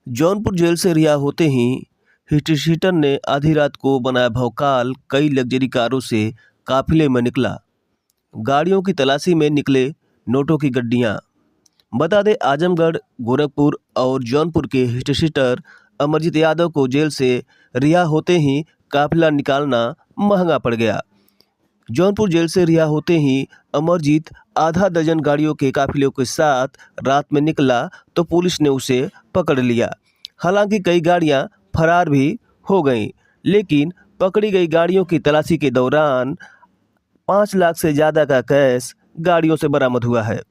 Jaunpur jail से रिहा होते ही हिटशीटर ने आधी रात को बनाया भौकाल। कई लग्जरी कारों से काफिले में निकला। गाड़ियों की तलाशी में निकले नोटों की गड्डियां। बता दें, आजमगढ़, गोरखपुर और जौनपुर के हिटशीटर अमरजीत यादव को जेल से रिहा होते ही काफिला निकालना महंगा पड़ गया। जौनपुर जेल से रिहा होते ही अमरजीत आधा दर्जन गाड़ियों के काफिले के साथ रात में निकला तो पुलिस ने उसे पकड़ लिया। हालांकि कई गाड़ियां फरार भी हो गईं, लेकिन पकड़ी गई गाड़ियों की तलाशी के दौरान 5 लाख से ज़्यादा का कैश गाड़ियों से बरामद हुआ है।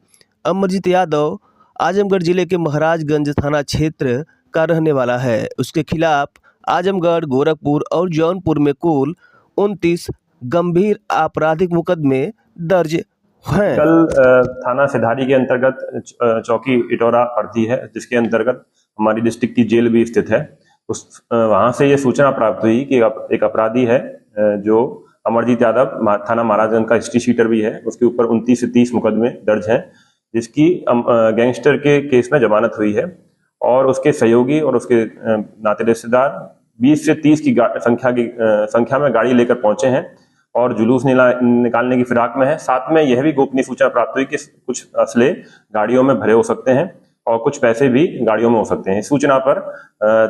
अमरजीत यादव आजमगढ़ जिले के महाराजगंज थाना क्षेत्र का रहने वाला है। उसके खिलाफ आजमगढ़, गोरखपुर और जौनपुर में कुल 29 गंभीर आपराधिक मुकदमे दर्ज हैं। कल थाना सिधारी के अंतर्गत चौकी इटौरा पड़ती है, जिसके अंतर्गत हमारी डिस्ट्रिक्ट की जेल भी स्थित है। वहां से ये सूचना प्राप्त हुई कि एक अपराधी है जो अमरजीत यादव, थाना महाराजगंज का हिस्ट्री शीटर भी है। उसके ऊपर 29 से 30 मुकदमे दर्ज हैं, जिसकी गैंगस्टर के केस में जमानत हुई है। और उसके सहयोगी और उसके नाते रिश्तेदार 20 से 30 की संख्या में गाड़ी लेकर पहुंचे हैं और जुलूस निकालने की फिराक में है। साथ में यह भी गोपनीय सूचना प्राप्त हुई कि कुछ असले गाड़ियों में भरे हो सकते हैं और कुछ पैसे भी गाड़ियों में हो सकते हैं। इस सूचना पर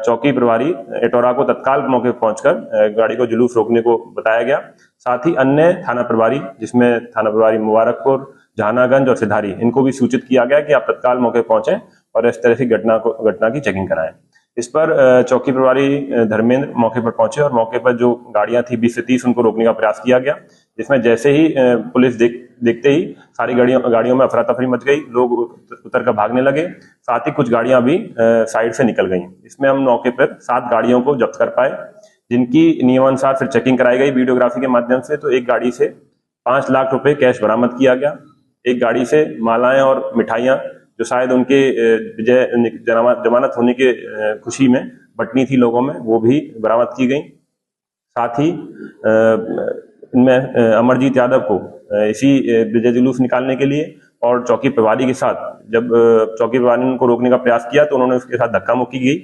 चौकी प्रभारी एटोरा को तत्काल मौके पर पहुंचकर गाड़ी को जुलूस रोकने को बताया गया। साथ ही अन्य थाना प्रभारी, जिसमें थाना प्रभारी मुबारकपुर, जहानागंज और सिधारी, इनको भी सूचित किया गया कि आप तत्काल मौके पर पहुंचे और इस तरह की घटना की चेकिंग कराएं। इस पर चौकी प्रभारी धर्मेंद्र मौके पर पहुंचे और मौके पर जो गाड़ियां थी 20 से 30, उनको रोकने का प्रयास किया गया, जिसमें जैसे ही पुलिस देखते ही सारी गाड़ियों में अफरा तफरी मच गई। लोग उतर कर भागने लगे। साथ ही कुछ गाड़ियां भी साइड से निकल गई। इसमें हम मौके पर 7 गाड़ियों को जब्त कर पाए, जिनकी नियमानुसार फिर चेकिंग कराई गई वीडियोग्राफी के माध्यम से। तो एक गाड़ी से 5 लाख रुपए कैश बरामद किया गया। एक गाड़ी से मालाएं और मिठाइयां, जो शायद उनके जमानत होने के खुशी में बंटनी थी लोगों में, वो भी बरामद की गई। साथ ही इनमें अमरजीत यादव को इसी विजय जुलूस निकालने के लिए और चौकी प्रभारी के साथ, जब चौकी प्रभारी ने उनको रोकने का प्रयास किया तो उन्होंने उसके साथ धक्का मुक्की की,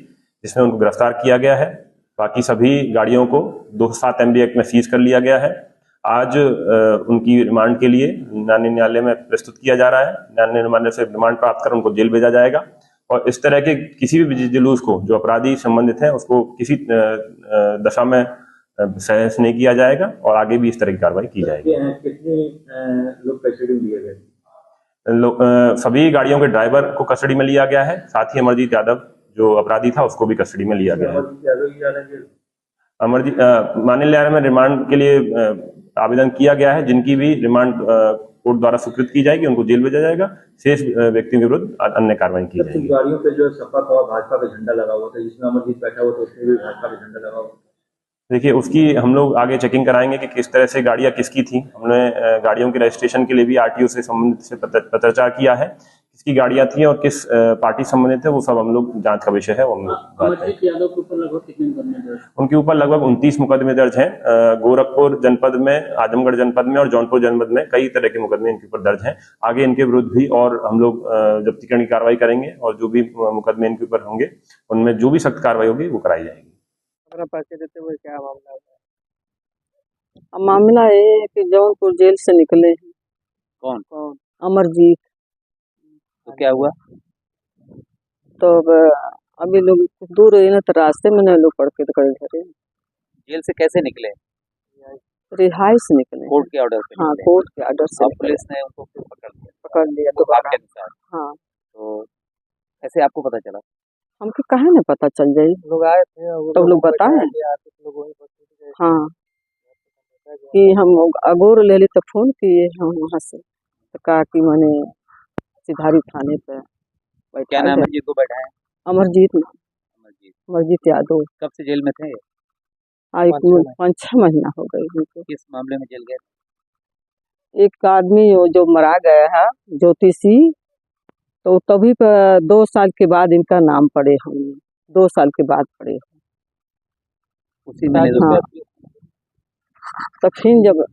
जिसमें उनको गिरफ्तार किया गया है। बाकी सभी गाड़ियों को 207 MB एक्ट में सीज कर लिया गया है। आज उनकी रिमांड के लिए न्यायालय में प्रस्तुत किया जा रहा है। न्यायालय से रिमांड प्राप्त कर उनको जेल भेजा जाएगा और इस तरह के किसी भी जुलूस को जो अपराधी संबंधित है उसको किसी दशा में सहस नहीं किया जाएगा और आगे भी इस तरह की कार्रवाई की जाएगी। कितने लोग कस्टडी में लिए गए? सभी गाड़ियों के ड्राइवर को कस्टडी में लिया गया है। साथ ही अमरजीत यादव जो अपराधी था उसको भी कस्टडी में लिया गया है। अमरजीत माननीय न्यायालय में रिमांड के लिए आवेदन किया गया है, जिनकी भी रिमांड कोर्ट द्वारा स्वीकृत की जाएगी, उनको जेल भेजा जाएगा। शेष व्यक्तियों के विरुद्ध अन्य कार्रवाई की जाएगी। गाड़ियों पे जो सपा का भाजपा का झंडा लगा हुआ था, जिसमें अमरजीत बैठा हुआ था, उसमें भी भाजपा का झंडा लगा हुआ था। देखिए, उसकी हम लोग आगे चेकिंग कराएंगे कि किस तरह से गाड़ियां किसकी थी। हमने गाड़ियों के रजिस्ट्रेशन के लिए भी RTO से संबंधित से पत्राचार किया है, किसकी गाड़ियां थी और किस पार्टी संबंधित है, वो सब हम लोग जांच का विषय है। वो हम लोग अमरजीत यादव के ऊपर लगभग कितने मुकदमे दर्ज? उनके ऊपर लगभग 29 मुकदमे दर्ज हैं। गोरखपुर जनपद में, आजमगढ़ जनपद में और जौनपुर जनपद में कई तरह के मुकदमे इनके ऊपर दर्ज हैं। आगे इनके विरुद्ध भी और हम लोग जब्तीकरण की कार्रवाई करेंगे और जो भी मुकदमे इनके ऊपर होंगे उनमें जो भी सख्त कार्रवाई होगी वो कराई जाएगी। पैसे देते हुए क्या मामला है? अब मामला ये है कि जौनपुर जेल से निकले हैं। कौन? अमरजीत। तो क्या हुआ? तो अभी लोग दूर है ना, तो रास्ते में लोग पड़ के तो घरे। जेल से कैसे निकले? रिहाई से निकले। कोर्ट के ऑर्डर से? हाँ, कोर्ट के ऑर्डर से। पुलिस ने उनको फिर पकड़ लिया दोबारा। हाँ। तो कैसे आपको पता चला? हमको कहे ना पता चल जाये, लोग आए थे तो लोग बताए। हाँ, कि हम अगोर ले ली तो फोन किए हम वहाँ से, तो कहा कि मैंने सिधारी थाने पे बैठा। क्या नाम है जिसको बैठा है? अमरजीत यादव। कब से जेल में थे? 5-6 महीना हो गए उनको। किस मामले में जेल गए? एक आदमी जो मरा गया है, ज्योतिषी, तो तभी 2 साल के बाद इनका नाम पड़े हमने, 2 साल के बाद पड़े। उसी में हाँ, तो फिर जब